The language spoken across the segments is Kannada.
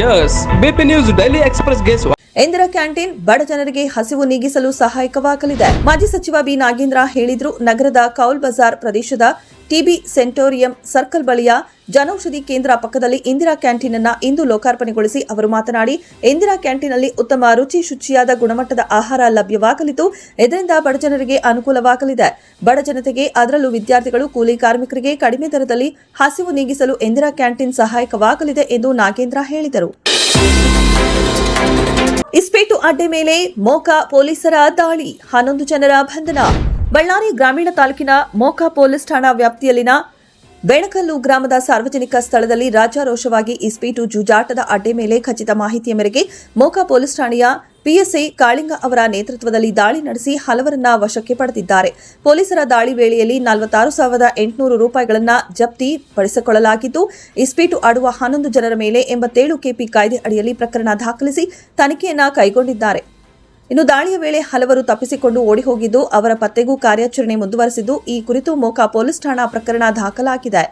Yes, BP News Daily Express guess what? Indira canteen ಬಡ ಜನರಿಗೆ ಹಸಿವು ನೀಗಿಸಲು ಸಹಾಯಕವಾಗಲಿದೆ. ಮಾಜಿ ಸಚಿವ ಬಿ ನಾಗೇಂದ್ರ ಹೇಳಿದ್ರು. ನಗರದ ಕೌಲ್ ಬಜಾರ್ ಪ್ರದೇಶದ ಟಿಬಿ ಸೆಂಟೋರಿಯಂ ಸರ್ಕಲ್ ಬಳಿಯ ಜನೌಷಧಿ ಕೇಂದ್ರ ಪಕ್ಕದಲ್ಲಿ ಇಂದಿರಾ ಕ್ಯಾಂಟೀನ್ ಅನ್ನು ಇಂದು ಲೋಕಾರ್ಪಣೆಗೊಳಿಸಿ ಅವರು ಮಾತನಾಡಿ, ಇಂದಿರಾ ಕ್ಯಾಂಟೀನ್ನಲ್ಲಿ ಉತ್ತಮ ರುಚಿ ಶುಚಿಯಾದ ಗುಣಮಟ್ಟದ ಆಹಾರ ಲಭ್ಯವಾಗಲಿದ್ದು ಇದರಿಂದ ಬಡ ಜನರಿಗೆ ಅನುಕೂಲವಾಗಲಿದೆ. ಬಡ ಜನತೆಗೆ, ಅದರಲ್ಲೂ ವಿದ್ಯಾರ್ಥಿಗಳು, ಕೂಲಿ ಕಾರ್ಮಿಕರಿಗೆ ಕಡಿಮೆ ದರದಲ್ಲಿ ಹಸಿವು ನೀಗಿಸಲು ಇಂದಿರಾ ಕ್ಯಾಂಟೀನ್ ಸಹಾಯಕವಾಗಲಿದೆ ಎಂದು ನಾಗೇಂದ್ರ ಹೇಳಿದರು. ಇಸ್ಪೀಟು ಅಡ್ಡೆ ಮೇಲೆ ಮೋಕಾ ಪೊಲೀಸರ ದಾಳಿ, 11 ಜನರ ಬಂಧನ. ಬಳ್ಳಾರಿ ಗ್ರಾಮೀಣ ತಾಲೂಕಿನ ಮೋಕಾ ಪೊಲೀಸ್ ಠಾಣಾ ವ್ಯಾಪ್ತಿಯಲ್ಲಿನ ಬೆಣಕಲ್ಲು ಗ್ರಾಮದ ಸಾರ್ವಜನಿಕ ಸ್ಥಳದಲ್ಲಿ ರಾಜಾರೋಷವಾಗಿ ಇಸ್ಪೀಟು ಜೂಜಾಟದ ಅಡ್ಡೆ ಮೇಲೆ ಖಚಿತ ಮಾಹಿತಿಯ ಮೇರೆಗೆ ಮೋಕಾ ಪೊಲೀಸ್ ಠಾಣೆಯ ಪಿಎಸ್ಐ ಕಾಳಿಂಗ ಅವರ ನೇತೃತ್ವದಲ್ಲಿ ದಾಳಿ ನಡೆಸಿ ಹಲವರನ್ನ ವಶಕ್ಕೆ ಪಡೆದಿದ್ದಾರೆ. ಪೊಲೀಸರ ದಾಳಿ ವೇಳೆಯಲ್ಲಿ 46,800 ರೂಪಾಯಿಗಳನ್ನು ಜಪ್ತಿ ಪಡಿಸಿಕೊಳ್ಳಲಾಗಿದ್ದು, ಇಸ್ಪೀಟು ಆಡುವ 11 ಜನರ ಮೇಲೆ 87 ಕೆಪಿ ಕಾಯ್ದೆ ಅಡಿಯಲ್ಲಿ ಪ್ರಕರಣ ದಾಖಲಿಸಿ ತನಿಖೆಯನ್ನ ಕೈಗೊಂಡಿದ್ದಾರೆ. ಇನ್ನು ದಾಳಿಯ ವೇಳೆ ಹಲವರು ತಪ್ಪಿಸಿಕೊಂಡು ಓಡಿ ಹೋಗಿದ್ದು, ಅವರ ಪತ್ತೆಗೂ ಕಾರ್ಯಾಚರಣೆ ಮುಂದುವರೆಸಿದ್ದು, ಈ ಕುರಿತು ಮೋಕಾ ಪೊಲೀಸ್ ಠಾಣಾ ಪ್ರಕರಣ ದಾಖಲಾಗಿದೆ.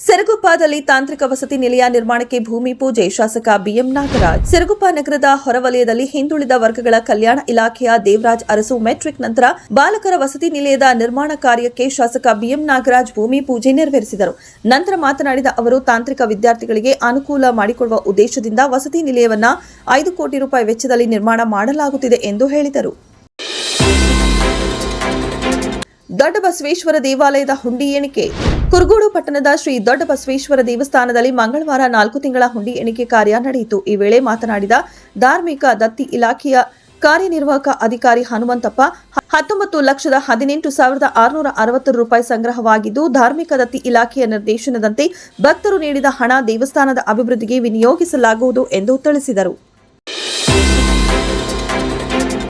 ಸಿರುಗುಪ್ಪದಲ್ಲಿ ತಾಂತ್ರಿಕ ವಸತಿ ನಿಲಯ ನಿರ್ಮಾಣಕ್ಕೆ ಭೂಮಿ ಪೂಜೆ, ಶಾಸಕ ಬಿಎಂ ನಾಗರಾಜ್. ಸಿರುಗುಪ್ಪ ನಗರದ ಹೊರವಲಯದಲ್ಲಿ ಹಿಂದುಳಿದ ವರ್ಗಗಳ ಕಲ್ಯಾಣ ಇಲಾಖೆಯ ದೇವರಾಜ್ ಅರಸು ಮೆಟ್ರಿಕ್ ನಂತರ ಬಾಲಕರ ವಸತಿ ನಿಲಯದ ನಿರ್ಮಾಣ ಕಾರ್ಯಕ್ಕೆ ಶಾಸಕ ಬಿಎಂ ನಾಗರಾಜ್ ಭೂಮಿ ಪೂಜೆ ನೆರವೇರಿಸಿದರು. ನಂತರ ಮಾತನಾಡಿದ ಅವರು, ತಾಂತ್ರಿಕ ವಿದ್ಯಾರ್ಥಿಗಳಿಗೆ ಅನುಕೂಲ ಮಾಡಿಕೊಡುವ ಉದ್ದೇಶದಿಂದ ವಸತಿ ನಿಲಯವನ್ನ 5 ಕೋಟಿ ರೂಪಾಯಿ ವೆಚ್ಚದಲ್ಲಿ ನಿರ್ಮಾಣ ಮಾಡಲಾಗುತ್ತಿದೆ ಎಂದು ಹೇಳಿದರು. ದೊಡ್ಡ ಬಸವೇಶ್ವರ ದೇವಾಲಯದ ಹುಂಡಿ ಎಣಿಕೆ. ಕುರುಗೋಡು ಪಟ್ಟಣದ ಶ್ರೀ ದೊಡ್ಡ ಬಸವೇಶ್ವರ ದೇವಸ್ಥಾನದಲ್ಲಿ ಮಂಗಳವಾರ 4 ತಿಂಗಳ ಹುಂಡಿ ಎಣಿಕೆ ಕಾರ್ಯ ನಡೆಯಿತು. ಈ ವೇಳೆ ಮಾತನಾಡಿದ ಧಾರ್ಮಿಕ ದತ್ತಿ ಇಲಾಖೆಯ ಕಾರ್ಯನಿರ್ವಾಹಕ ಅಧಿಕಾರಿ ಹನುಮಂತಪ್ಪ, 19,18,660 ರೂಪಾಯಿ ಸಂಗ್ರಹವಾಗಿದ್ದು, ಧಾರ್ಮಿಕ ದತ್ತಿ ಇಲಾಖೆಯ ನಿರ್ದೇಶನದಂತೆ ಭಕ್ತರು ನೀಡಿದ ಹಣ ದೇವಸ್ಥಾನದ ಅಭಿವೃದ್ಧಿಗೆ ವಿನಿಯೋಗಿಸಲಾಗುವುದು ಎಂದು ತಿಳಿಸಿದರು.